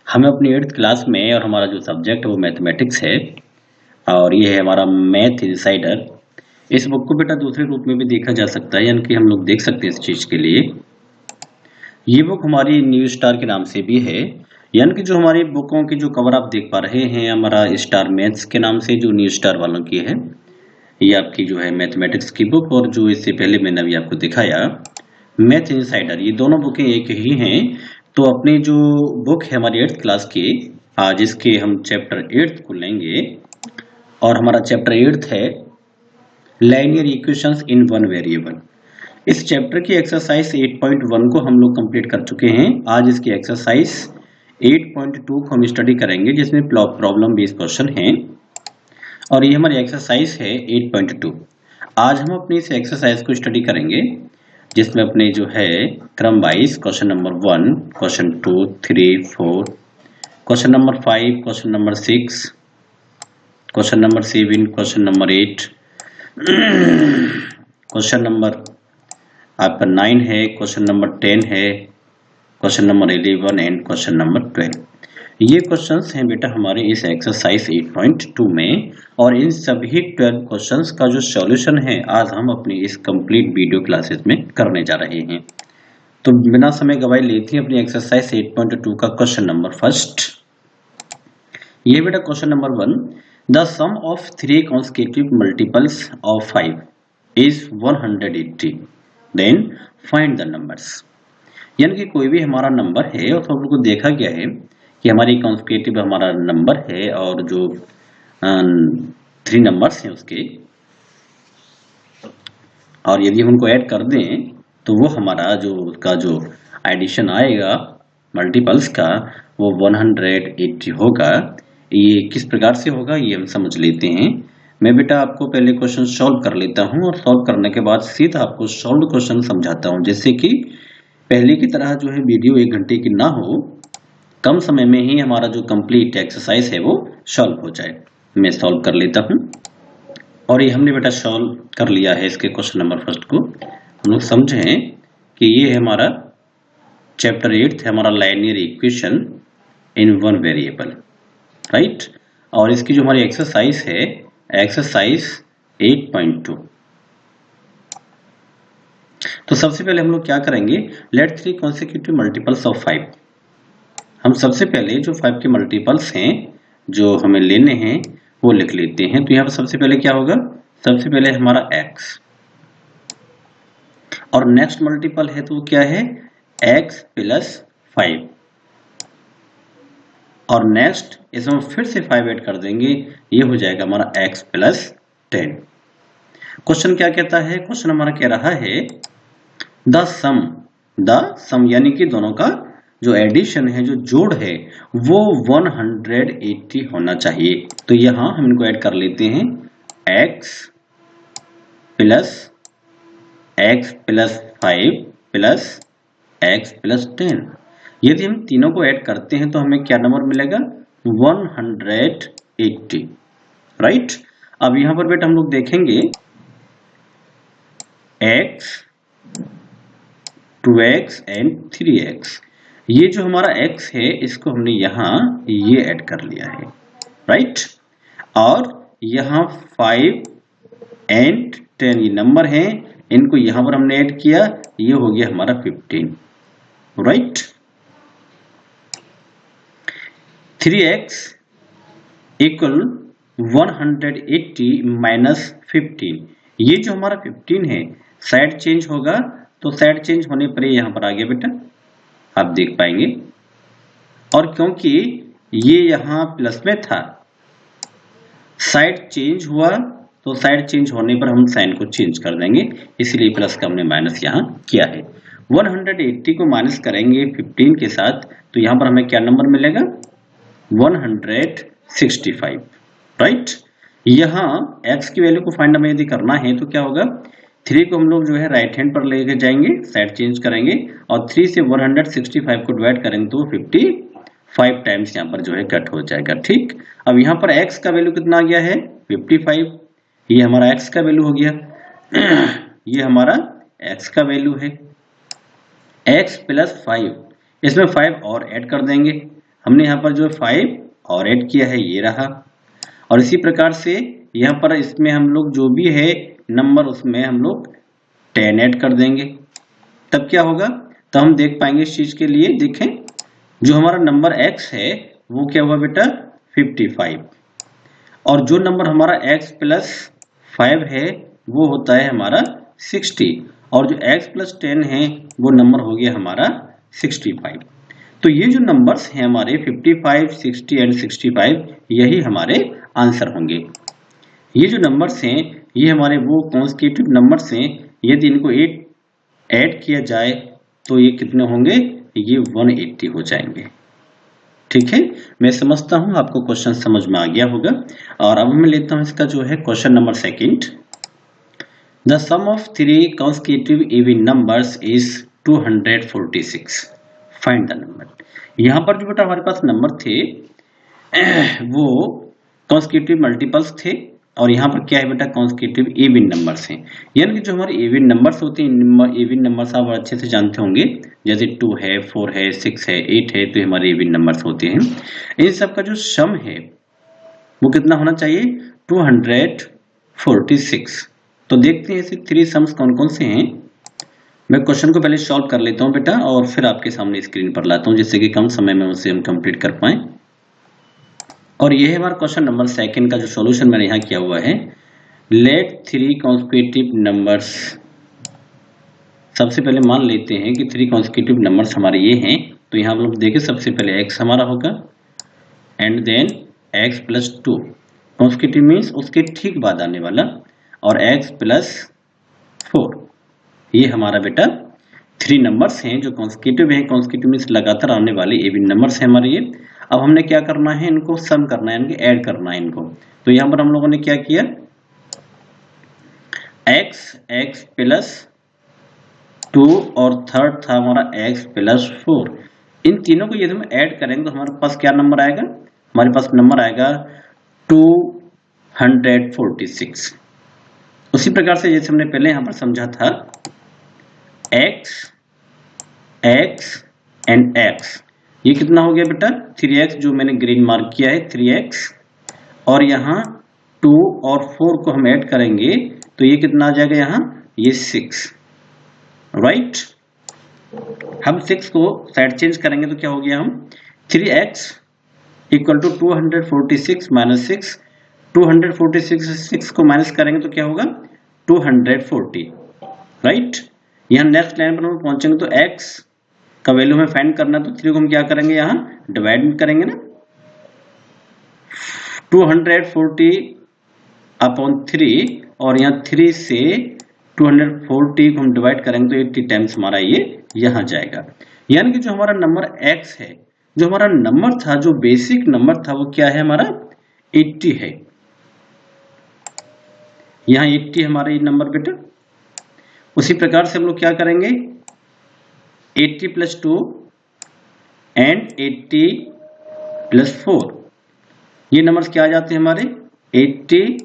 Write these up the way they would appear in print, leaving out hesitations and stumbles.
हमें अपनी 8th class में और हमारा जो सब्जेक्ट है वो मैथमेटिक्स है और ये है हमारा मैथ इंसाइडर। इस बुक को बेटा दूसरे रूप में भी देखा जा सकता है, यानी कि हम लोग देख सकते हैं इस चीज के लिए। ये बुक हमारी न्यू स्टार के नाम से भी है, यानी कि जो हमारी बुकों की जो कवर आप देख पा रहे हैं हमारा स्टार मैथ्स के नाम से जो न्यू स्टार वालों की है, ये आपकी जो है मैथमेटिक्स की बुक, और जो इससे पहले मैंने अभी आपको दिखाया मैथ इंसाइडर, ये दोनों बुकें एक ही हैं। तो अपनी जो बुक है हमारी 8th क्लास की, आज इसके हम चैप्टर 8 को लेंगे और हमारा चैप्टर 8 है linear equations in one variable. इस चैप्टर की एक्सरसाइज 8.1 को हम लोग कंप्लीट कर चुके हैं। आज इसकी एक्सरसाइज 8.2 को हम स्टडी करेंगे, जिसमें प्रॉब्लम बेस्ड क्वेश्चन है और ये हमारी एक्सरसाइज है 8.2। आज हम अपनी इस एक्सरसाइज को स्टडी करेंगे, जिसमें अपने जो है क्रम wise question number 1, question 2, 3, 4, question number 5, question number 6, question number 7, question number 8, question number आपका 9 है, क्वेश्चन नंबर 10 है, question number 11 and question number 12। ये क्वेश्चंस हैं बेटा हमारे इस एक्सरसाइज 8.2 में, और इन सभी 12 क्वेश्चंस का जो सॉल्यूशन है आज हम अपनी इस कंप्लीट वीडियो क्लासेस में करने जा रहे हैं। तो बिना समय गवाए लेते हैं अपनी एक्सरसाइज 8.2 का क्वेश्चन नंबर फर्स्ट। ये बेटा question number 1, the sum of 3 consecutive multiples of 5 is 180, then find the numbers. यानी कि कोई भी हमारा नंबर है और सब लोग को देखा गया है कि हमारी कॉन्सेक्यूटिव हमारा नंबर है और जो 3 नंबर्स हैं उसके, और यदि हम उनको ऐड कर दें तो वो हमारा जो उसका जो एडिशन आएगा मल्टीपल्स का वो 180 होगा। ये किस प्रकार से होगा ये हम समझ लेते हैं। मैं बेटा आपको पहले क्वेश्चन सॉल्व कर लेता हूं और सॉल्व करने के बाद सीधा आपको सॉल्व क्वेश्चन समझाता हूं, जिससे कि पहले की तरह जो है वीडियो 1 घंटे की ना हो, कम समय में ही हमारा जो कंप्लीट एक्सरसाइज है वो सॉल्व हो जाए। मैं सॉल्व कर लेता हूं और ये हमने बेटा सॉल्व कर लिया है। इसके क्वेश्चन नंबर फर्स्ट को हम लोग समझें कि ये है हमारा चैप्टर 8 है हमारा linear equation in one variable, right. और इसकी जो हमारी एक्सरसाइज है एक्सरसाइज 8.2। तो सबसे पहले हम लोग क्या करेंगे, लेट 3 consecutive multiples of 5। हम सबसे पहले जो 5 के मल्टीपल्स हैं जो हमें लेने हैं वो लिख लेते हैं। तो यहाँ पर सबसे पहले क्या होगा, सबसे पहले हमारा x, और नेक्स्ट मल्टीपल है तो क्या है x प्लस 5, और नेक्स्ट इसमें फिर से 5 ऐड कर देंगे, ये हो जाएगा हमारा x प्लस 10। क्वेश्चन क्या कहता है, क्वेश्चन हमारा कह रहा है द सम यानी कि दोनों का जो एडिशन है जो जोड़ है वो 180 होना चाहिए। तो यहां हम इनको ऐड कर लेते हैं x plus 5 plus x plus 10। यदि हम तीनों को ऐड करते हैं तो हमें क्या नंबर मिलेगा 180, राइट। अब यहां पर बेटा हम लोग देखेंगे x, 2x एंड 3x। ये जो हमारा x है इसको हमने यहां ये ऐड कर लिया है, राइट। और यहां 5 एंड 10 ये नंबर हैं, इनको यहां पर हमने ऐड किया, ये हो गया हमारा 15, राइट। 3x equal 180 minus 15। ये जो हमारा 15 है साइड चेंज होगा, तो साइड चेंज होने पर यहां पर आ गया बेटा, आप देख पाएंगे। और क्योंकि ये यहां प्लस में था, साइड चेंज हुआ, तो साइड चेंज होने पर हम साइन को चेंज कर देंगे, इसलिए प्लस का हमने माइनस यहां किया है। 180 को माइनस करेंगे 15 के साथ, तो यहां पर हमें क्या नंबर मिलेगा 165, राइट। यहां x की वैल्यू को फाइंड हमें यदि करना है तो क्या होगा, 3 को हम लोग जो है राइट हैंड पर लेके जाएंगे, साइड चेंज करेंगे, और 3 से 165 को डिवाइड करेंगे तो 55 टाइम्स यहाँ पर जो है कट हो जाएगा, ठीक। अब यहाँ पर x का वैल्यू कितना आ गया है 55, ये हमारा x का वैल्यू हो गया, ये हमारा x का वैल्यू है। x प्लस 5, इसमें 5 और ऐड कर देंगे, हमने यहाँ पर जो 5 और ऐड किया है ये रहा, और इसी प्रकार से यहाँ पर इसमें हम लोग जो भी है नंबर उसमें हम लोग 10 ऐड कर देंगे। तब क्या होगा, तो हम देख पाएंगे इस चीज के लिए। देखें जो हमारा नंबर x है वो क्या हुआ बेटा 55, और जो नंबर हमारा x प्लस 5 है वो होता है हमारा 60, और जो x प्लस 10 है वो नंबर हो गया हमारा 65। तो ये जो नंबर्स हैं हमारे 55, 60 एंड 65 यही हमारे आंसर होंगे। ये जो नंबर्स हैं ये हमारे वो कॉन्स्टिट्यूटिव नंबर्स हैं, यदि इनको 8 ऐड किया जाए तो ये कितने होंगे, ये 180 हो जाएंगे। ठीक है, मैं समझता हूं आपको क्वेश्चन समझ में आ गया होगा। और अब मैं लेता हूं इसका जो है question number second. The sum of 3 consecutive even numbers is 246, find the number. यहाँ पर जो बेटा हमारे पास नंबर थे वो consecutive मल्टीपल्स थे, और यहाँ पर क्या है बेटा कॉन्स्टिट्यूटिव इवन नंबर्स हैं। यानी कि जो हमारे इवन नंबर्स होते हैं, इवन नंबर्स आप अच्छे से जानते होंगे, जैसे 2 है, 4 है, 6 है, 8 है, तो हमारे इवन नंबर्स होते हैं। इन सब का जो सम है वो कितना होना चाहिए 246। तो देखते हैं ऐसे 3 सम्स कौन कौन से हैं। मैं क्वेश्चन को पहले सॉल्व कर लेता हूँ बेटा, और फिर आपके सामने स्क्रीन पर लाता हूँ, जिससे कि कम समय में उसे हम कंप्लीट कर पाए। और यह है हमारा क्वेश्चन नंबर सेकंड का जो सॉल्यूशन मैंने यहाँ किया हुआ है। लेट 3 consecutive नंबर्स, सबसे पहले मान लेते हैं कि 3 consecutive नंबर्स हमारे ये हैं। तो यहाँ हम लोग देखें, सबसे पहले x हमारा होगा and then x plus 2, consecutive means उसके ठीक बाद आने वाला, और x प्लस 4, ये हमारा बेटा 3 नंबर्स हैं जो consecutive हैं। consecutive मीन्स लगातार आने वाले इवन नंबर्स हैं हमारे ये। अब हमने क्या करना है, इनको सम करना है, इनके ऐड करना है इनको। तो यहाँ पर हम लोगों ने क्या किया, x प्लस 2 और थर्ड था हमारा x प्लस 4। इन तीनों को यदि हम ऐड करेंगे तो हमारे पास क्या नंबर आएगा, हमारे पास नंबर आएगा 246। उसी प्रकार से जैसे हमने पहले यहाँ पर समझा था, x एंड x, ये कितना हो गया बेटा 3x, जो मैंने ग्रीन मार्क किया है 3x, और यहाँ 2 और 4 को हम ऐड करेंगे तो ये कितना आ जाएगा, यहाँ ये 6, राइट। हम 6 को साइड चेंज करेंगे तो क्या हो गया, हम 3x इक्वल टू 246 माइनस 6, 246 से 6 को माइनस करेंगे तो क्या होगा 240, राइट। यहाँ नेक्स्ट लाइन पर हम पहुंचेंगे तो x का वैल्यू हमें फाइंड करना है, तो 3 को हम क्या करेंगे, यहाँ डिवाइड करेंगे ना, 240 अपॉन 3, और यहाँ 3 से 240 को हम डिवाइड करेंगे तो 80 टाइम्स हमारा ये यहाँ जाएगा। यानी कि जो हमारा नंबर x है, जो हमारा नंबर था, जो बेसिक नंबर था, वो क्या है हमारा 80 है। यहाँ 80 हमारा ये नंबर बेटा। उसी प्रकार से हम लोग क्या करेंगे, 80 प्लस 2 एंड 80 प्लस 4, ये नंबर्स क्या आ जाते हैं हमारे 80,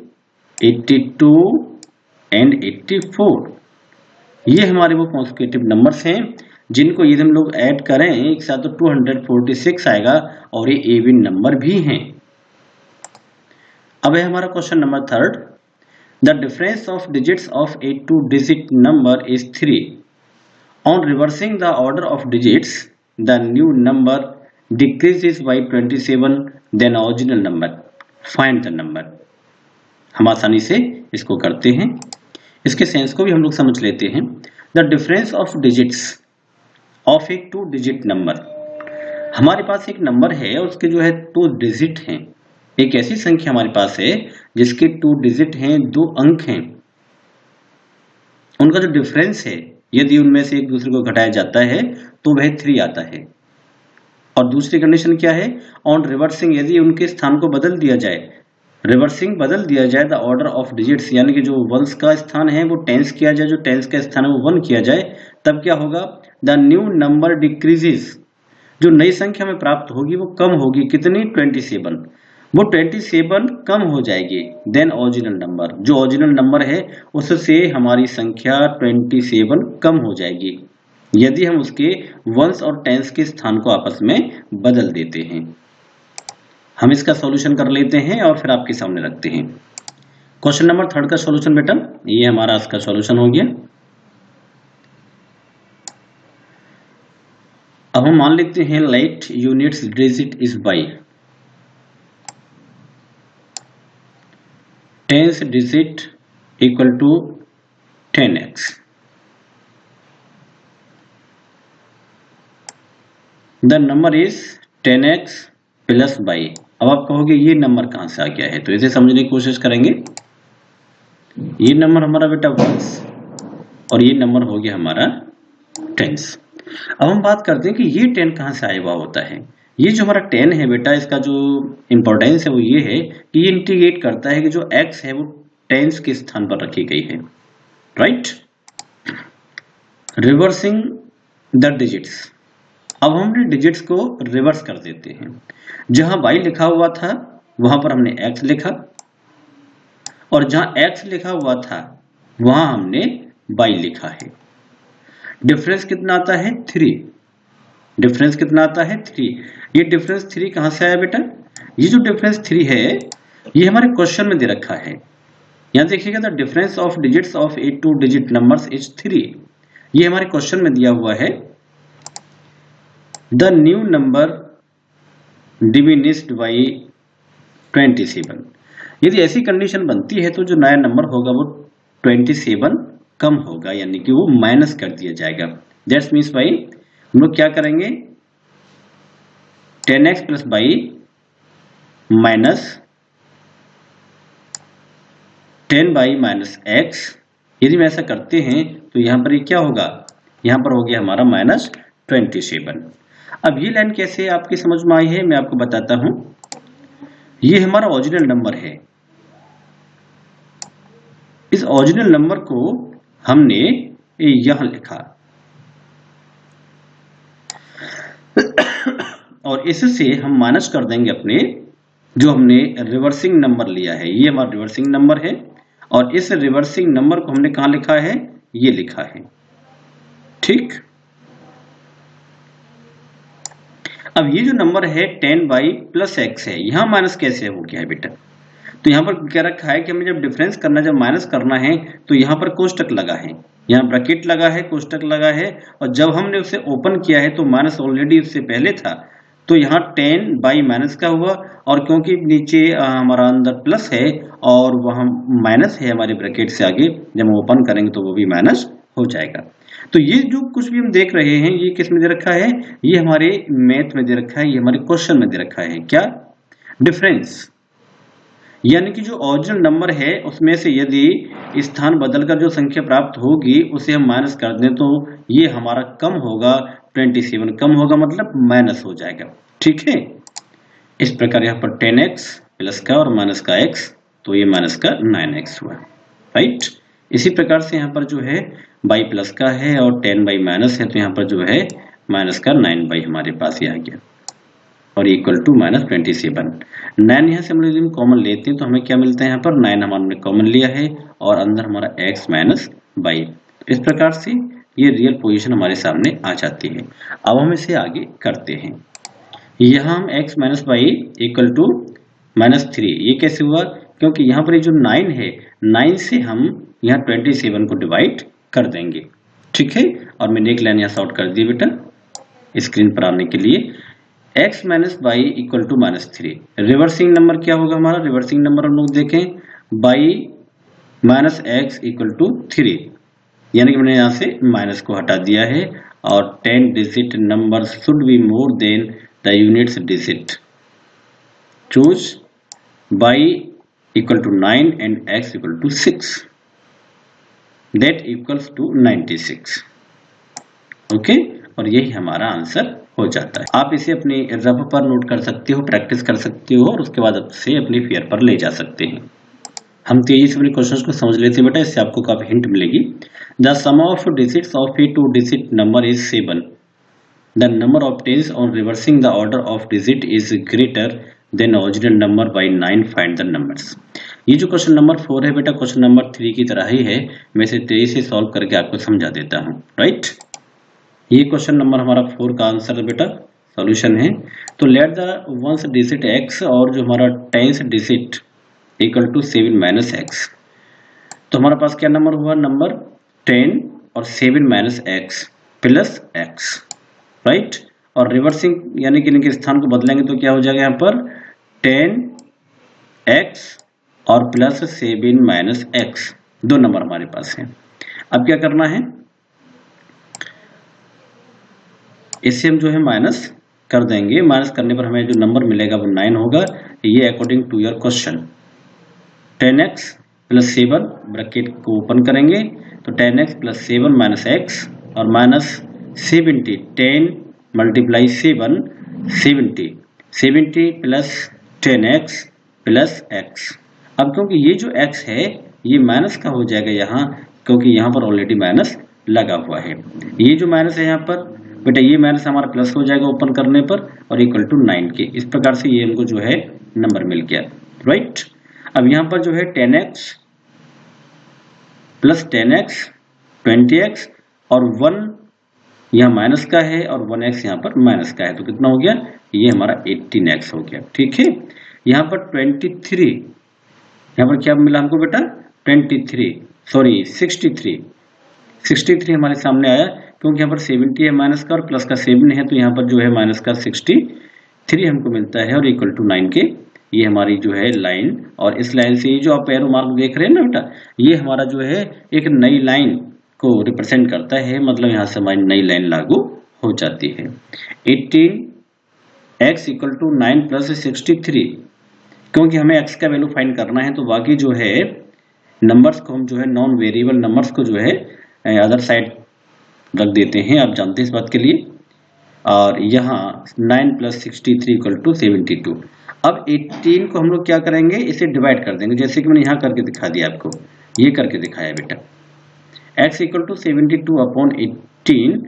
82 एंड 84। ये हमारे वो कॉन्स्टिट्यूटिव नंबर्स हैं जिनको यदि हम लोग ऐड करें एक साथ तो 246 आएगा, और ये इवन नंबर भी हैं। अब है हमारा question number third. The difference of digits of A 2 digit number is 3। On reversing the order of digits, the new number decreases by 27 than original number. Find the number. हम आसानी से इसको करते हैं, इसके सेंस को भी हम लोग समझ लेते हैं। The difference of digits of a 2 digit number. हमारे पास एक नंबर है और उसके जो है 2 डिजिट हैं। एक ऐसी संख्या हमारे पास है जिसके 2 डिजिट हैं, 2 अंक हैं। उनका जो डिफरेंस है, यदि उनमें से एक दूसरे को घटाया जाता है तो वह 3 आता है। और दूसरी कंडीशन क्या है, ऑन रिवर्सिंग, यदि उनके स्थान को बदल दिया जाए, रिवर्सिंग बदल दिया जाए द ऑर्डर ऑफ डिजिट्स, यानी कि जो वंस का स्थान है वो टेंस किया जाए, जो टेंस का स्थान है वो 1 किया जाए, तब क्या होगा, द न्यू नंबर डिक्रीजेस, जो नई संख्या में प्राप्त होगी वो कम होगी। कितनी, 27, वो 27 कम हो जाएगी देन ओरिजिनल नंबर, जो ओरिजिनल नंबर है उससे हमारी संख्या 27 कम हो जाएगी। यदि हम उसके वंस और टेंस के स्थान को आपस में बदल देते हैं। हम इसका सॉल्यूशन कर लेते हैं और फिर आपके सामने रखते हैं। क्वेश्चन नंबर 3 का सॉल्यूशन बेटा, ये हमारा इसका सॉल्यूशन हो गया। अब हम मान लेते हैं let units digit is y tens digit equal to 10x। The number is 10x plus y. अब आप कहोगे ये नंबर कहां से आ गया है, तो इसे समझने की कोशिश करेंगे। ये नंबर हमारा बेटा 1 और ये नंबर हो गया हमारा 10। अब हम बात करते हैं कि ये 10 कहां से आया हुआ होता है। ये जो हमारा 10 है बेटा, इसका जो इंपॉर्टेंस है वो ये है कि ये इंटीग्रेट करता है कि जो x है वो 10 के स्थान पर रखी गई है, राइट। Reversing the digits. अब हमने डिजिट्स को रिवर्स कर देते हैं। जहां y लिखा हुआ था वहां पर हमने x लिखा, और जहां x लिखा हुआ था वहां हमने y लिखा है। डिफरेंस कितना आता है 3। डिफरेंस कितना आता है 3। ये डिफरेंस 3 कहां से आया बेटा, ये जो डिफरेंस 3 है ये हमारे क्वेश्चन में दे रखा है। यहां देखिएगा, the difference of digits of a two digit numbers is 3। ये हमारे क्वेश्चन में दिया हुआ है। The new number diminished by 27। यदि ऐसी कंडीशन बनती है तो जो नया नंबर होगा वो 27 कम होगा, यानी कि वो माइनस कर दिया जाएगा। दैट्स मीन्स भाई हम लोग क्या करेंगे, 10x plus by minus 10 by minus x। यदि हम ऐसा करते हैं तो यहां पर ये क्या होगा, यहां पर हो गया हमारा माइनस 27। अब ये लाइन कैसे आपकी समझ में आई है मैं आपको बताता हूं। ये हमारा ओरिजिनल नंबर है। इस ओरिजिनल नंबर को हमने यहां लिखा और इससे हम माइनस कर देंगे अपने जो हमने रिवर्सिंग नंबर लिया है। ये हमारा रिवर्सिंग नंबर है और इस रिवर्सिंग नंबर को हमने कहां लिखा है, ये लिखा है, ठीक। अब ये जो नंबर है 10 बाई प्लस x है, यहां माइनस कैसे हो गया है बेटा, तो यहां पर क्या रखा है कि हमें जब डिफरेंस करना, जब माइनस करना है तो यहां पर कोष्टक लगा है, यहाँ ब्रैकेट लगा है, कोष्टक लगा है, और जब हमने उसे ओपन किया है तो माइनस ऑलरेडी उससे पहले था, तो यहाँ 10 बाई माइनस का हुआ, और क्योंकि नीचे हमारा अंदर प्लस है और वहां माइनस है हमारे ब्रैकेट से आगे, जब हम ओपन करेंगे तो वो भी माइनस हो जाएगा। तो ये जो कुछ भी हम देख रहे हैं ये किस में दे रखा है, ये हमारे मैथ में दे रखा है, ये हमारे क्वेश्चन में दे रखा है। क्या, डिफरेंस, यानी कि जो ओरिजिनल नंबर है उसमें से यदि स्थान बदलकर जो संख्या प्राप्त होगी उसे हम माइनस कर दें तो ये हमारा कम होगा, 27 कम होगा, मतलब माइनस हो जाएगा, ठीक है। इस प्रकार यहाँ पर 10x प्लस का और माइनस का x, तो ये माइनस का 9x हुआ, राइट। इसी प्रकार से यहाँ पर जो है बाई प्लस का है और 10 बाई माइनस है, तो यहाँ पर जो है माइनस का 9 बाई हमारे पास ये आ गया और इक्वल टू माइनस 27। 9 यहाँ से हम लोग कॉमन लेते हैं तो हमें क्या मिलता है, यहाँ पर 9 हमारे कॉमन लिया है और अंदर हमारा x माइनस बाई। इस प्रकार से ये रियल पोजीशन हमारे सामने आ जाती है। अब हम इसे आगे करते हैं। यहाँ हम x minus y equal to minus 3, ये कैसे हुआ, क्योंकि यहाँ पर ये जो 9 है, 9 से हम यहाँ 27 को डिवाइड कर देंगे, ठीक है। और मैंने एक लाइन यहाँ शॉर्ट कर दी बेटा स्क्रीन पर आने के लिए। x minus y equal to minus 3। Reversing number क्या होगा हमारा, रिवर्सिंग नंबर हम लोग देखें, y minus x equal to 3, यानी कि मैंने यहाँ से माइनस को हटा दिया है और 10 digit number should be more than the units digit. Choose y equal to 9 and x equal to 6, that equals to 96, okay. और यही हमारा आंसर हो जाता है। आप इसे अपने रफ पर नोट कर सकते हो, प्रैक्टिस कर सकते हो और उसके बाद आपसे अपने फेयर पर ले जा सकते हैं। हम तेजी से अपने क्वेश्चंस को समझ लेते हैं बेटा, इससे आपको काफी हिंट मिलेगी। The sum of digits of a two digit number is 7। The number of tens on reversing the order of digit is greater than original number by 9, find the numbers. ये जो क्वेश्चन नंबर 4 है बेटा, question number 3 की तरह ही है। मैं इसे तेजी से सॉल्व करके आपको समझा देता हूँ, राइट। ये क्वेश्चन नंबर हमारा 4 का आंसर है बेटा, सॉल्यूशन है। तो let the ones digit x और जो हमारा tens digit equal to 7 minus x. तो हमारे पास क्या नंबर हुआ, नंबर 10 और 7 minus x plus x, right. और रिवर्सिंग यानी कि इनके स्थान को बदलेंगे तो क्या हो जाएगा यहाँ पर 10x और प्लस 7 माइनस एक्स, दो नंबर हमारे पास है। अब क्या करना है, इससे हम जो है माइनस कर देंगे, माइनस करने पर हमें जो नंबर मिलेगा वो 9 होगा। ये according to your question. 10x plus 7 bracket को ओपन करेंगे तो 10x प्लस 7 माइनस एक्स और minus 70, 10 multiply 7 70 plus 10x plus x। अब क्योंकि ये जो x है ये माइनस का हो जाएगा यहाँ, क्योंकि यहाँ पर ऑलरेडी माइनस लगा हुआ है। ये जो माइनस है यहाँ पर बेटा ये माइनस हमारा प्लस हो जाएगा ओपन करने पर और इक्वल टू 9 के। इस प्रकार से ये हमको जो है नंबर मिल गया, राइट। अब यहाँ पर जो है 10x प्लस 10x 20x और 1 यहाँ माइनस का है और 1x यहाँ पर माइनस का है, तो कितना हो गया, ये हमारा 18x हो गया, ठीक है। यहाँ पर 23, यहाँ पर क्या मिला हमको बेटा 63 हमारे सामने आया, क्योंकि यहाँ पर 70 है माइनस का और प्लस का 7 है, तो यहाँ पर जो है माइनस का 63 हमको मिलता है और इक्वल टू 9 के। ये हमारी जो है लाइन, और इस लाइन से ये जो आप एरो मार्क देख रहे हैं ना बेटा, ये हमारा जो है एक नई लाइन को रिप्रेजेंट करता है, मतलब यहाँ से हमारी नई लाइन लागू हो जाती है। 18x इक्वल टू 9 प्लस 63, क्योंकि हमें x का वैल्यू फाइंड करना है, तो बाकी जो है नंबर्स को हम जो है नॉन वेरिएबल नंबर्स को जो है अदर साइड रख देते हैं, आप जानते हैं इस बात के लिए। और यहाँ 9 प्लस 63 इक्वल टू 72। अब 18 को हम लोग क्या करेंगे, इसे डिवाइड कर देंगे, जैसे कि मैंने यहाँ करके दिखा दिया आपको, ये करके दिखाया बेटा। x equal to 72 upon 18।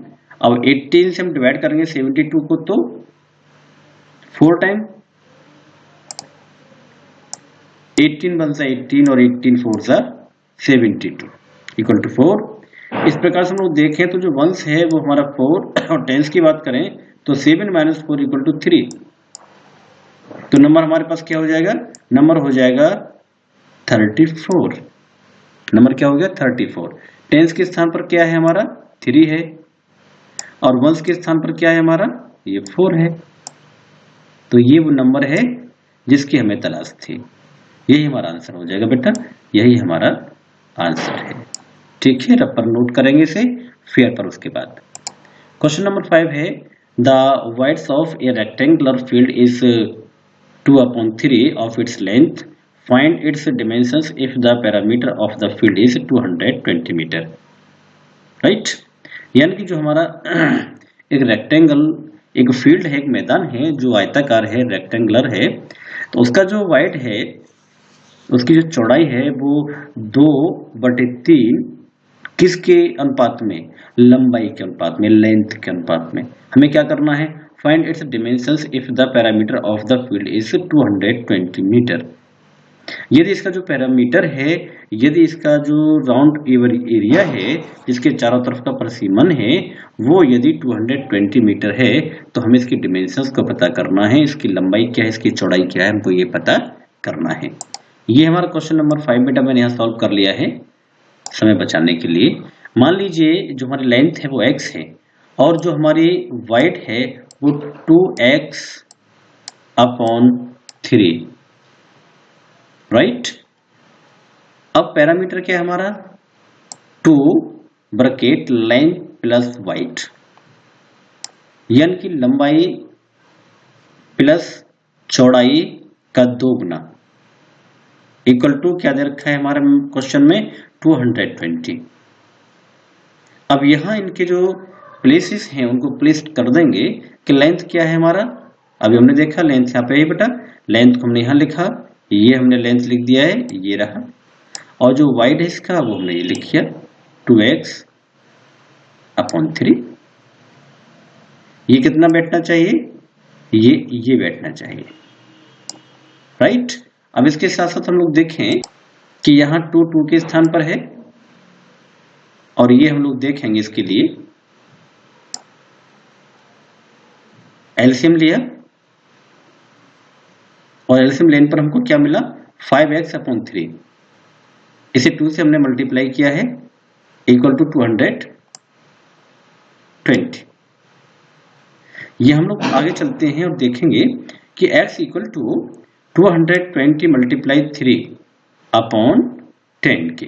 अब 18 से हम डिवाइड करेंगे 72 को तो 4 टाइम, 18 बनता है 18 और 18 4 सा 72 इक्वल टू 4। इस प्रकार से हम लोग देखें तो जो वंस है वो हमारा 4 और टेंस की बात करें तो 7 माइनस 4 इक्वल टू 3। तो नंबर हमारे पास क्या हो जाएगा, नंबर हो जाएगा 34। नंबर क्या हो गया 34। टेंस के स्थान पर क्या है हमारा 3 है और वंस के स्थान पर क्या है हमारा ये 4 है। तो ये वो नंबर है जिसकी हमें तलाश थी, यही हमारा आंसर हो जाएगा बेटा, यही हमारा आंसर है, ठीक है। रब पर नोट करेंगे इसे फेयर पर। उसके बाद क्वेश्चन नंबर 5 है, the width of a rectangular field is 2/3 of its length, find its dimensions if the parameter of the field is 220 metre, right. यानी कि जो हमारा एक रेक्टेंगल, एक फील्ड है, एक मैदान है जो आयताकार है, रेक्टेंगुलर है, तो उसका जो वाइड है, उसकी जो चौड़ाई है वो 2/3 किसके अनुपात में, लंबाई के अनुपात में, लेंथ के अनुपात में। हमें क्या करना है, find its dimensions if the parameter of the field is 220 metre. यदि इसका जो पैरामीटर है, यदि इसका जो राउंड एरिया है जिसके चारों तरफ का परिसीमन है वो यदि 220 मीटर है, तो हमें इसकी डिमेंशंस को पता करना है, इसकी लंबाई क्या है, इसकी चौड़ाई क्या है, हमको ये पता करना है। ये हमारा क्वेश्चन नंबर 5 बेटा मैंने यहाँ सॉल्व कर लिया है समय बचाने के लिए। मान लीजिए जो हमारी लेंथ है वो x है और जो हमारी वाइड है वो 2x/3, राइट। अब पैरामीटर क्या है हमारा 2 ब्रैकेट लेंथ प्लस वाइड, यानी कि लंबाई प्लस चौड़ाई का 2 गुना, इक्वल टू क्या दे रखा है हमारे क्वेश्चन में 220। अब यहाँ इनके जो प्लेसेस हैं उनको प्लेस कर देंगे कि लेंथ क्या है हमारा, अभी हमने देखा लेंथ यहाँ पे है बेटा, लेंथ को हमने यहाँ लिखा, ये हमने लेंथ लिख दिया है, ये रहा, और जो वाइड है इसका वो हमने ये लिख दिया 2x/3। ये कितना बैठना चाहिए, ये बैठना चाहिए, राइट। अब इसके साथ साथ हम लोग देखें कि यहाँ 2 के स्थान पर है और ये हम लोग देखेंगे इसके लिए एलसीएम लिया और एलसीएम लेने पर हमको क्या मिला 5x/3। इसे 2 से हमने मल्टीप्लाई किया है इक्वल टू 220। ये हम लोग आगे चलते हैं और देखेंगे कि x इक्वल टू 220 मल्टीप्लाई 3/10 के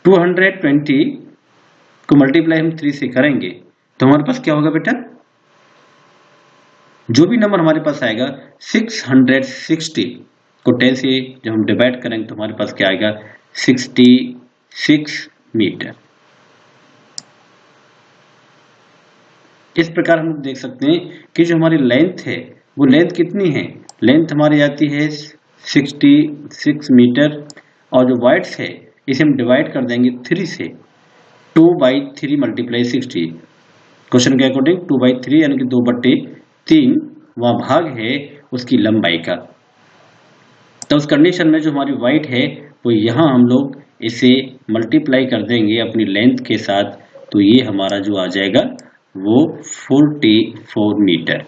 220 को मल्टीप्लाई हम 3 से करेंगे तो हमारे पास क्या होगा बेटा, जो भी नंबर हमारे पास आएगा 660 को 10 से जब हम डिवाइड करेंगे तो हमारे पास क्या आएगा 66 मीटर। इस प्रकार हम देख सकते हैं कि जो हमारी लेंथ है वो लेंथ कितनी है, लेंथ हमारी आती है 66 मीटर और जो वाइड्थ है इसे हम डिवाइड कर देंगे 3 से 2/3 मल्टीप्लाई 60। क्वेश्चन के अकॉर्डिंग 2/3 यानी कि 2/3 वहां भाग है उसकी लंबाई का। तो उस कंडीशन में जो हमारी वाइड है वो यहाँ हम लोग इसे मल्टीप्लाई कर देंगे अपनी लेंथ के साथ, तो ये हमारा जो आ जाएगा वो 44 मीटर।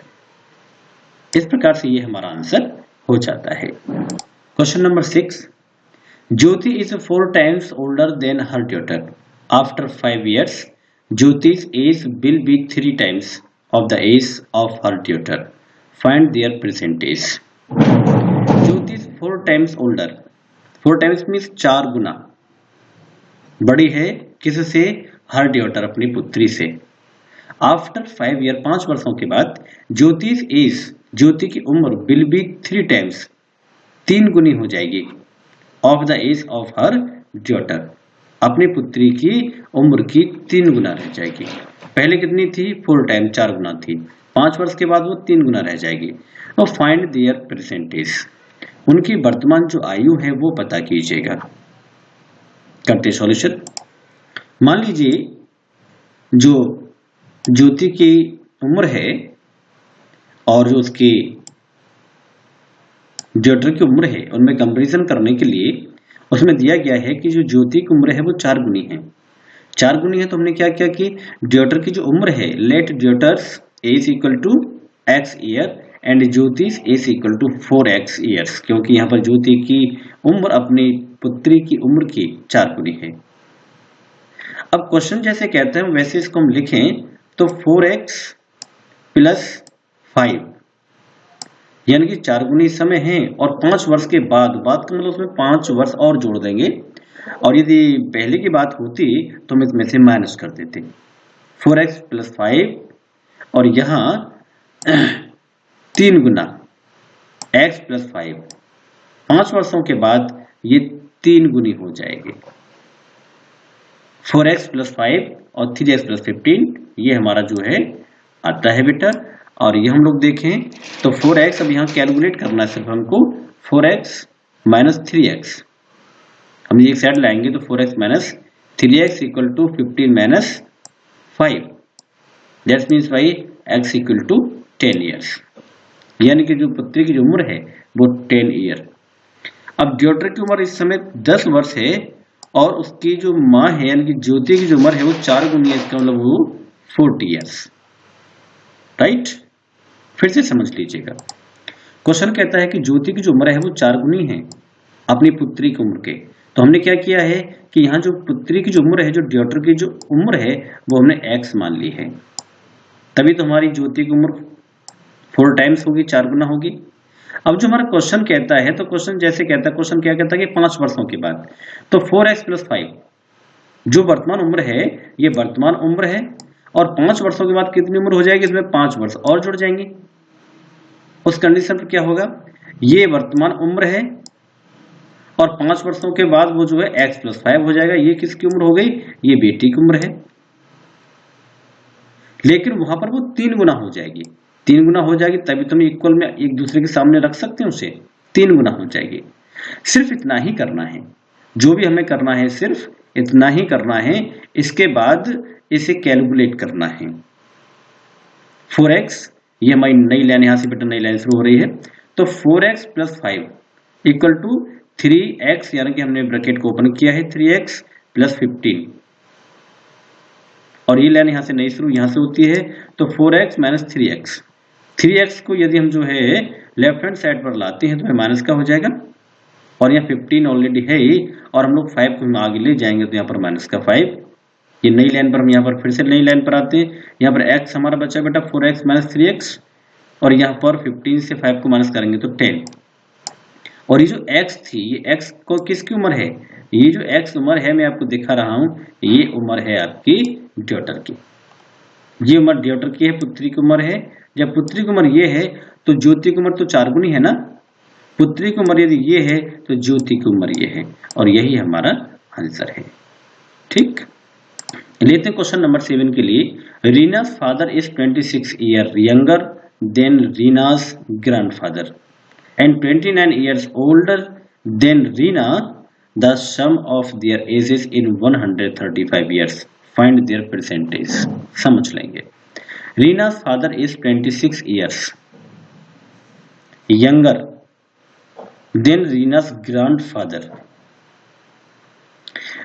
इस प्रकार से ये हमारा आंसर हो जाता है। Question number 6, Jyoti is 4 times older than her daughter. After 5 years, Jyoti's age will be 3 times of the age of her daughter. Find their present age. Jyoti is 4 times older. 4 times means 4 गुना बड़ी है किससे, हर ड्यूटर अपनी पुत्री से। After 5 year 5 वर्षों के बाद ज्योति's as ज्योति की उम्र विल बी 3 times 3 गुनी हो जाएगी of the age of her daughter, अपनी पुत्री की उम्र की 3 गुना रह जाएगी। पहले कितनी थी 4 टाइम 4 गुना थी, 5 वर्ष के बाद वो 3 गुना रह जाएगी। और फाइंड देयर परसेंटेज, उनकी वर्तमान जो आयु है वो पता कीजिएगा। करते सॉल्यूशन। मान लीजिए जो ज्योति की उम्र है और जो उसकी डॉटर की उम्र है उनमें कंपैरिजन करने के लिए उसमें दिया गया है कि जो ज्योति की उम्र है वो 4 गुनी है। 4 गुनी है तो हमने क्या किया कि डॉटर की जो उम्र है let daughters age equal to x year and Jyotish age equal to 4x years, क्योंकि यहाँ पर ज्योति की उम्र अपनी पुत्री की उम्र की 4 गुनी है। अब क्वेश्चन जैसे कहते हैं वैसे इसको हम लिखें तो 4x + 5 यानी कि 4 गुनी समय है और 5 वर्ष के बाद का मतलब उसमें 5 वर्ष और जोड़ देंगे, और यदि पहले की बात होती तो हम इसमें से माइनस कर देते 4x + 5 और यहाँ 3 गुना x + 5 5 वर्षों के बाद ये 3 गुनी हो जाएगी। 4x + 5 और 3x + 15 ये हमारा जो है आता है बेटा। और ये हम लोग देखें तो 4x अब यहाँ कैलकुलेट करना है सिर्फ हमको 4x - 3x, हम एक साइड लाएंगे तो 4x - 3x = 15 - 5 that means by x = 10 years, यानी कि जो पुत्री की जो उम्र है वो 10 ईयर। अब डॉटर की उम्र इस समय 10 वर्ष है और उसकी जो माँ है यानी कि ज्योति की जो उम्र है वो 4 गुनी है, इसका मतलब वो 40 ईयर्स। राइट, फिर से समझ लीजिएगा। क्वेश्चन कहता है कि ज्योति की जो उम्र है वो 4 गुनी है अपनी पुत्री की उम्र के, तो हमने क्या किया है कि यहाँ जो पुत्री की जो उम्र है, जो डॉटर की जो उम्र है वो हमने x मान ली है, तभी तो हमारी ज्योति की उम्र 4 टाइम्स होगी, 4 गुना होगी। अब जो हमारा क्वेश्चन कहता है तो क्वेश्चन जैसे कहता है, क्वेश्चन क्या कहता है कि 5 वर्षों के बाद, तो 4x + 5 जो वर्तमान उम्र है ये वर्तमान उम्र है और 5 वर्षों के बाद कितनी उम्र हो जाएगी, इसमें 5 वर्ष और जुड़ जाएंगे। उस कंडीशन पर क्या होगा, ये वर्तमान उम्र है और 5 वर्षों के बाद वो जो है x + 5 हो जाएगा। ये किसकी उम्र हो गई, ये बेटी की उम्र है, लेकिन वहां पर वो 3 गुना हो जाएगी। 3 गुना हो जाएगी तभी तुम इक्वल में एक दूसरे के सामने रख सकते हो, उसे 3 गुना हो जाएगी। सिर्फ इतना ही करना है, जो भी हमें करना है सिर्फ इतना ही करना है। इसके बाद इसे कैलकुलेट करना है। 4x ये हमारी नई लाइन, यहां से बेटा नई लाइन शुरू हो रही है, तो 4x + 5 = 3x, यानी कि हमने ब्रैकेट को ओपन किया है 3x + 15 और ये लाइन यहाँ से नहीं शुरू, यहाँ से होती है, तो 4x माइनस 3x, 3x को यदि हम जो है लेफ्ट हैंड साइड पर लाते हैं तो माइनस का हो जाएगा, और यहाँ 15 ऑलरेडी है ही, और हम लोग 5 को हम आगे ले जाएंगे तो यहाँ पर माइनस का 5। ये नई लाइन पर हम यहाँ पर फिर से नई लाइन पर आते हैं, यहाँ पर x हमारा बचा बेटा 4x माइनस 3x, और यहाँ पर 15 से 5 को माइनस करेंगे तो 10। और ये जो x थी, ये x को किसकी उम्र है, ये जो x उम्र है मैं आपको दिखा रहा हूं, ये उम्र है आपकी ड्यूटर की, ये उम्र ड्यूटर की है, पुत्री की उम्र है। जब पुत्री की उम्र ये है तो ज्योति की उम्र तो 4 गुनी है ना, पुत्री की उम्र यदि ये है तो ज्योति की उम्र ये है, और यही हमारा आंसर है। ठीक, लेते हैं क्वेश्चन नंबर 7 के लिए। Reena's father is 26 year younger than Reena's grandfather and 29 years older than Reena. The sum of their ages in 135 years. Find their percentage. समझ लेंगे। Reena's father is 26 years younger than Reena's grandfather.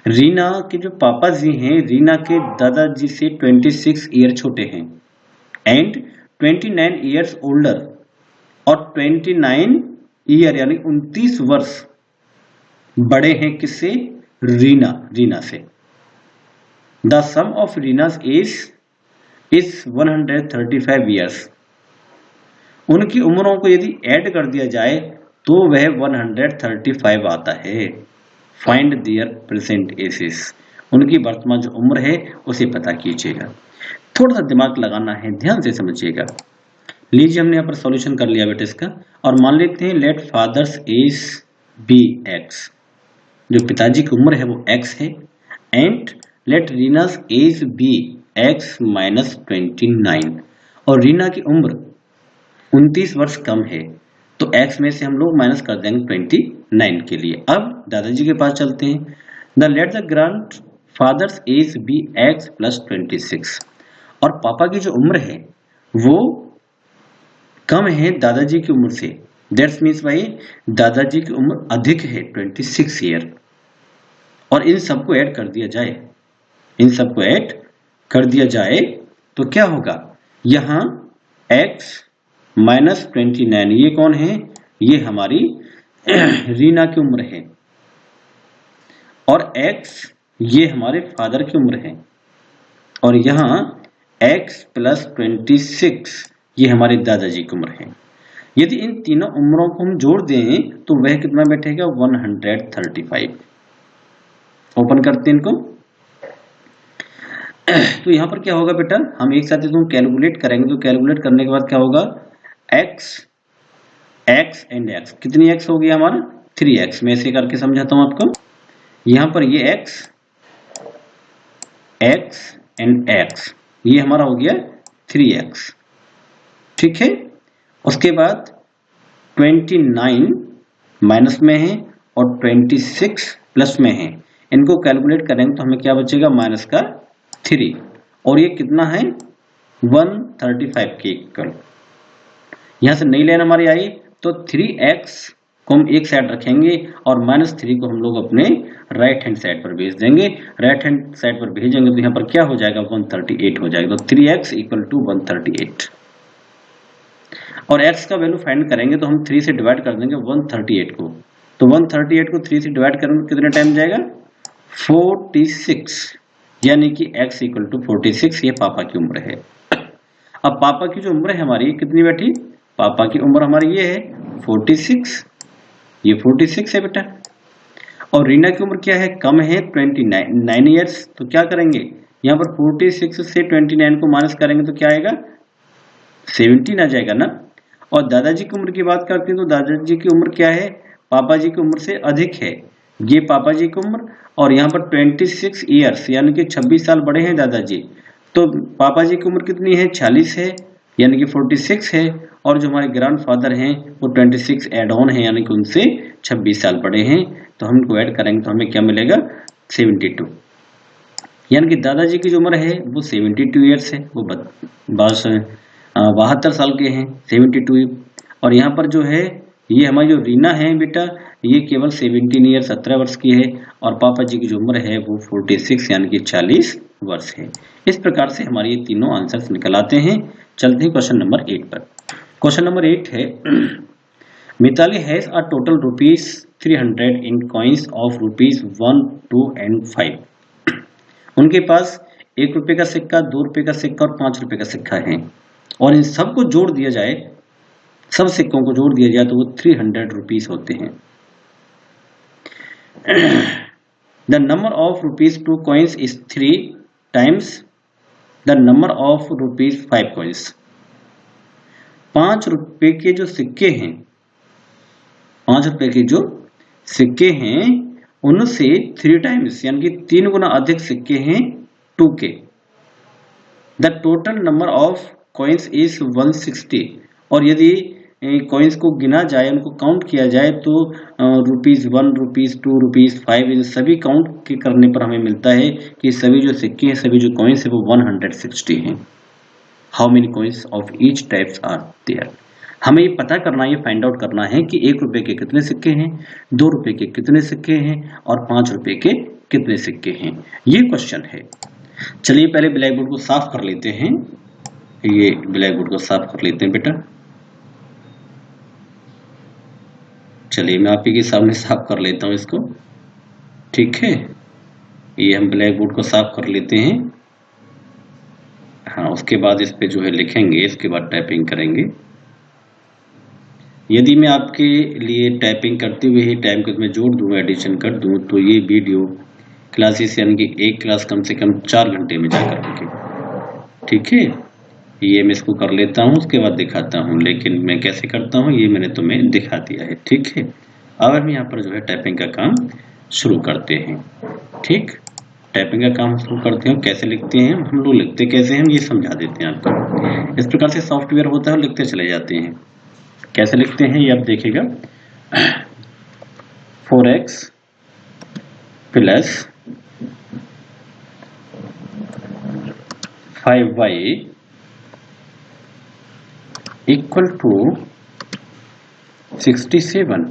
Reena के जो पापा जी हैं, रीना के दादाजी से 26 ईयर छोटे हैं, एंड 29 ईयर्स ओल्डर, और 29 ईयर यानी 29 वर्ष बड़े हैं किससे, रीना से। The sum of Reena's age is 135 years. उनकी उम्रों को यदि ऐड कर दिया जाए तो वह 135 आता है। फाइंड देयर प्रेजेंट एजेस, उनकी वर्तमान जो उम्र है उसे पता कीजिएगा। थोड़ा सा दिमाग लगाना है, ध्यान से समझिएगा। लीजिए हमने यहाँ पर सॉल्यूशन कर लिया बेटा इसका, और मान लेते हैं let fathers age be x, जो पिताजी की उम्र है वो x है, and let Reena's age be x minus 29, और रीना की उम्र 29 वर्ष कम है, तो x में से हम लोग माइनस कर देंगे 29 के लिए। अब दादाजी के पास चलते हैं। The let the grandfather's age be x plus 26, और पापा की जो उम्र है वो कम है दादाजी की उम्र से, दैट्स मीन्स भाई दादाजी की उम्र अधिक है 26 ईयर, और इन सबको ऐड कर दिया जाए, इन सबको ऐड कर दिया जाए तो क्या होगा, यहां x माइनस 29, ये कौन है, ये हमारी रीना की उम्र है, और x ये हमारे फादर की उम्र है, और यहां x प्लस 26 ये हमारे दादाजी की उम्र है। यदि इन तीनों उम्रों को हम जोड़ दें तो वह कितना बैठेगा, 135। ओपन करते हैं इनको। तो यहां पर क्या होगा बेटा, हम एक साथ तुम कैलकुलेट करेंगे, तो कैलकुलेट करने के बाद क्या होगा, x एंड x, कितनी x हो गया हमारा, 3x। मैं ऐसे करके समझाता हूं आपको। यहां पर ये x एंड x, ये हमारा हो गया 3x, ठीक है। उसके बाद 29 माइनस में है और 26 प्लस में है, इनको कैलकुलेट करेंगे तो हमें क्या बचेगा, माइनस का 3, और ये कितना है 135 के इक्वल। यहां से नई लाइन हमारी आई तो 3x को हम एक साइड रखेंगे और -3 को हम लोग अपने राइट हैंड साइड पर भेज देंगे। राइट हैंड साइड पर भेजेंगे तो यहाँ पर क्या हो जाएगा, 138 हो जाएगा। तो 3x इक्वल टू 138, और x का वैल्यू फाइंड करेंगे तो हम 3 से डिवाइड कर देंगे 138 को। तो 138 को 3 से डिवाइड करेंगे कितने टाइम जाएगा, 46, यानी कि x इक्वल टू 46 ये पापा की उम्र है। अब पापा की जो उम्र है हमारी कितनी बैठी, पापा की उम्र हमारी ये है 46, ये 46 है बेटा, और रीना की उम्र क्या है, कम है 29 ईयर्स। तो क्या करेंगे, यहाँ पर 46 से 29 को माइनस करेंगे तो क्या आएगा, 17 आ जाएगा ना। और दादाजी की उम्र की बात करते हैं तो दादाजी की उम्र क्या है, पापा जी की उम्र से अधिक है, ये पापा जी की उम्र, और यहाँ पर 26 ईयर्स यानी कि 26 साल बड़े हैं दादाजी। तो पापा जी की उम्र कितनी है, 46 है, यानी कि 46 है, और जो हमारे ग्रैंडफादर हैं वो 26 एड ऑन है, यानी कि उनसे 26 साल बड़े हैं। तो हम इनको ऐड करेंगे तो हमें क्या मिलेगा, 72, यानी कि दादाजी की जो उम्र है वो 72 ईयर्स है, वो 72 साल के हैं, 72। और यहाँ पर जो है ये हमारी जो रीना है बेटा, ये केवल 17 ईयर 17 वर्ष की है, और पापा जी की जो उम्र है वो 46 यानी कि 40 वर्ष है। इस प्रकार से हमारे ये तीनों आंसर्स निकल आते हैं। चलते हैं क्वेश्चन नंबर 8 पर। क्वेश्चन नंबर 8 है Mitali has a total rupees 300 in coins of rupees 1, 2 and 5। उनके पास 1 रुपए का सिक्का, 2 रुपए का सिक्का और 5 रुपए का सिक्का है, और इन सबको जोड़ दिया जाए, सब सिक्कों को जोड़ दिया जाए तो वो 300 रुपीज होते हैं। The number of rupees 2 coins is 3 times the number of rupees 5 coins। 5 रुपए के जो सिक्के हैं, 5 रुपए के जो सिक्के हैं उनसे 3 टाइम्स यानी कि 3 गुना अधिक सिक्के हैं 2 के। The total number of coins is 160। और यदि कॉइन्स को गिना जाए, उनको काउंट किया जाए तो रुपीज 1, रुपीज 2, रुपीज 5 इन सभी काउंट के करने पर हमें मिलता है कि सभी जो सिक्के हैं, सभी जो कॉइन्स है वो 160 हैं। How many coins of each types are there. हमें ये पता करना है, ये फाइंड आउट करना है कि 1 रुपए के कितने सिक्के हैं, 2 रुपए के कितने सिक्के हैं और 5 रुपए के कितने सिक्के हैं। ये क्वेश्चन है। चलिए पहले ब्लैक बोर्ड को साफ कर लेते हैं। ये ब्लैक बोर्ड को साफ कर लेते हैं बेटा। चलिए मैं आप ही के सामने साफ कर लेता हूं इसको, ठीक है। ये हम ब्लैक बोर्ड को साफ कर लेते हैं। हाँ, उसके बाद इस पे जो है लिखेंगे, इसके बाद टाइपिंग करेंगे। यदि मैं आपके लिए टाइपिंग करते हुए ही टाइम को मैं जोड़ दूं, एडिशन कर दूं, तो ये वीडियो क्लासेस यानी कि एक क्लास कम से कम 4 घंटे में जा करके, ठीक है। ये मैं इसको कर लेता हूँ, उसके बाद दिखाता हूँ, लेकिन मैं कैसे करता हूँ ये मैंने तुम्हें दिखा दिया है, ठीक है। अब हम यहाँ पर जो है टाइपिंग का काम शुरू करते हैं, ठीक। टाइपिंग का काम शुरू करते हैं। कैसे लिखते हैं हम लोग, लिखते कैसे हैं हम ये समझा देते हैं आपको। इस प्रकार से सॉफ्टवेयर होता है, लिखते चले जाते हैं। कैसे लिखते हैं ये आप देखिएगा। 4x plus 5y equal to 67।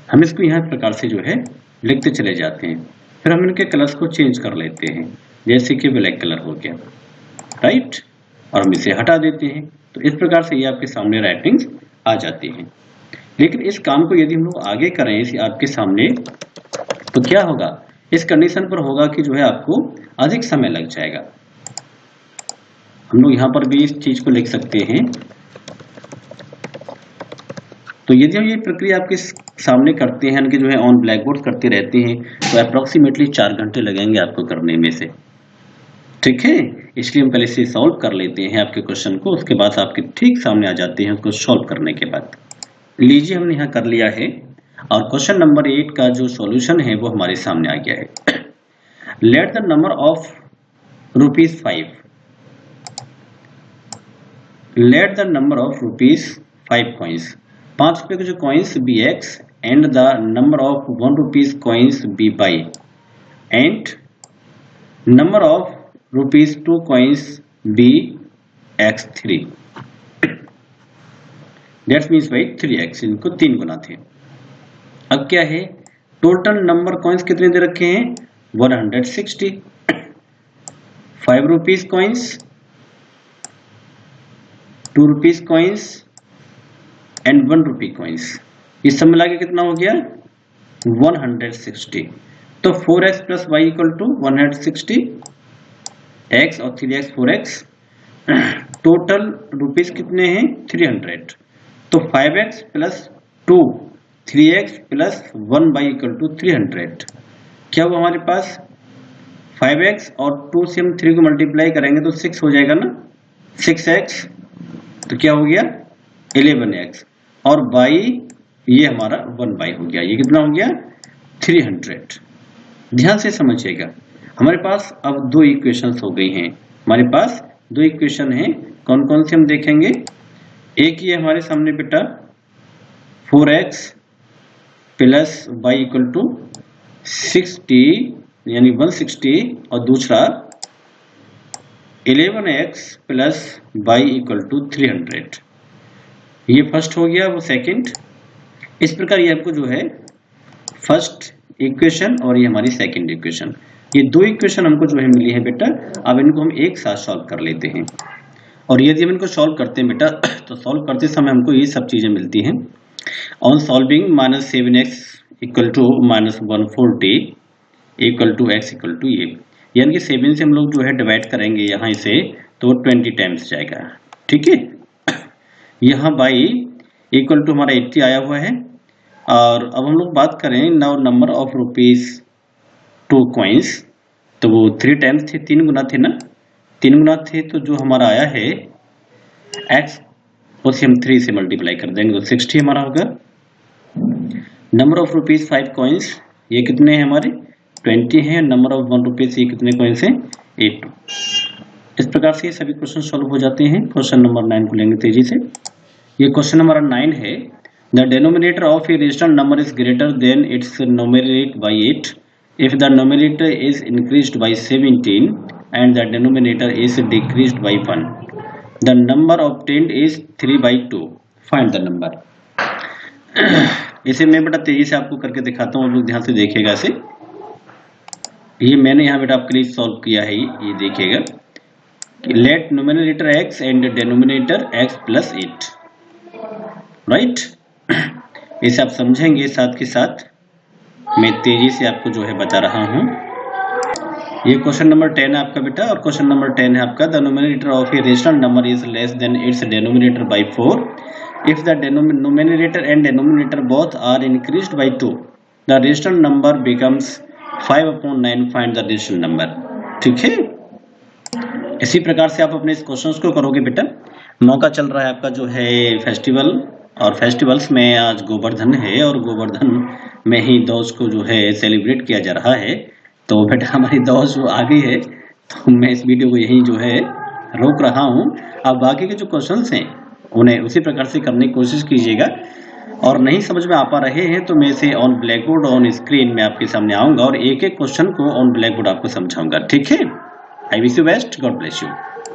हम इसको यहाँ प्रकार से जो है लिखते चले जाते हैं। फिर हम इनके कलर्स को चेंज कर लेते हैं, जैसे कि ब्लैक कलर हो गया, राइट, और हम इसे हटा देते हैं। तो इस प्रकार से ये आपके सामने राइटिंग्स आ जाती हैं। लेकिन इस काम को यदि हम लोग आगे करें इसे आपके सामने, तो क्या होगा, इस कंडीशन पर होगा कि जो है आपको अधिक समय लग जाएगा। हम लोग यहाँ पर भी इस चीज को लिख सकते हैं। तो यदि हम ये प्रक्रिया आपके सामने करते हैं कि जो है ऑन ब्लैक बोर्ड करते रहते हैं, तो अप्रोक्सीमेटली 4 घंटे लगेंगे आपको करने में से, ठीक है। इसलिए हम पहले से सॉल्व कर लेते हैं आपके क्वेश्चन को, उसके बाद आपके ठीक सामने आ जाते हैं उसको सॉल्व करने के बाद। लीजिए हमने यहाँ कर liya है, और क्वेश्चन नंबर 8 का जो सॉल्यूशन है वो हमारे सामने आ गया है। Let the number of rupees 5, let the number of rupees 5 coins, 5 रुपए के जो coins be x and the number of 1 rupees coins be y and number of rupees 2 coins be x3। That means y 3x, इनको 3 गुना थे। अब क्या है, total number coins कितने दे रखे हैं, 160। 5 rupees coins, 2 rupees coins and 1 rupee coins, ये सब मिला के कितना हो गया, 160। तो 4x plus y equal to 160, x और 3x 4x, टोटल रुपीज कितने हैं 300। तो 5x plus 2, 3x plus 1 y equal to 300। क्या हुआ हमारे पास, 5x और 2 से हम 3 को मल्टीप्लाई करेंगे तो 6 हो जाएगा ना, 6x, तो क्या हो गया 11x, और y ये हमारा 1y हो गया। ये कितना हो गया 300। ध्यान से समझिएगा, हमारे पास अब 2 इक्वेशंस हो गई हैं। हमारे पास 2 इक्वेशन हैं, कौन कौन से हम देखेंगे। एक ये हमारे सामने बेटा 4x plus y equal to 60 यानी 160, और दूसरा 11x plus y equal to 300। ये फर्स्ट हो गया, वो सेकंड। इस प्रकार ये आपको जो है फर्स्ट इक्वेशन और ये हमारी सेकंड इक्वेशन। ये दो इक्वेशन हमको जो है मिली है बेटा, अब इनको हम एक साथ सॉल्व कर लेते हैं। और यदि हम इनको सॉल्व करते हैं बेटा तो सॉल्व करते समय हमको ये सब चीजें मिलती हैं। On solving -7x equal to -140 equal to x equal to ये, यानी कि 7 से हम लोग जो है डिवाइड करेंगे यहाँ इसे तो 20 टाइम्स जाएगा, ठीक है। यहाँ बाई इक्वल टू हमारा 80 आया हुआ है। और अब हम लोग बात करें now number of rupees 2 coins, तो वो 3 टाइम्स थे, 3 गुना थे ना, 3 गुना थे, तो जो हमारा आया है x उसे हम 3 से मल्टीप्लाई कर देंगे तो 60 हमारा होगा। नंबर ऑफ रुपीज 5 कॉइन्स, ये कितने हैं हमारे 20 हैं। नंबर ऑफ 1 रुपीज ये कितने कॉइन्स हैं 8। इस प्रकार से ये सभी क्वेश्चन सॉल्व हो जाते हैं। क्वेश्चन नंबर 9 को लेंगे तेजी से। ये क्वेश्चन नंबर 9 है, the denominator of a rational number is greater then it's numerator bye 8 if the numerator is increased by 17 and the denominator is decreased by 1, the number obtained is 3/2, find the number। इसे मैं बेटा तेजी से आपको करके दिखाता हूँ, आप लोग ध्यान से देखिएगा इसे। ये मैंने यहाँ बेटा आपके लिए सॉल्व किया है, ये देखिएगा। Let numerator x and denominator x plus 8, right. इसे आप समझेंगे, साथ के साथ मैं तेजी से आपको जो है बता रहा हूं। ये क्वेश्चन नंबर 10 है आपका बेटा, और क्वेश्चन नंबर 10 है आपका, the numerator of a rational number is less than its denominator by 4 if the numerator and denominator both are increased by 2 the rational number becomes 5/9, find the rational number, ठीक है। इसी प्रकार से आप अपने इस क्वेश्चंस को करोगे बेटा। मौका चल रहा है आपका जो है फेस्टिवल, और फेस्टिवल्स में आज गोवर्धन है, और गोवर्धन में ही दौज को जो है सेलिब्रेट किया जा रहा है। तो बेटा हमारी दौज आ गई है, तो मैं इस वीडियो को यहीं जो है रोक रहा हूं। अब बाकी के जो क्वेश्चंस हैं उन्हें उसी प्रकार से करने की कोशिश कीजिएगा, और नहीं समझ में आ पा रहे हैं तो मैं इसे on black board on screen में आपके सामने आऊंगा और एक एक क्वेश्चन को ऑन ब्लैक बोर्ड आपको समझाऊंगा, ठीक है। I wish you best, God bless you.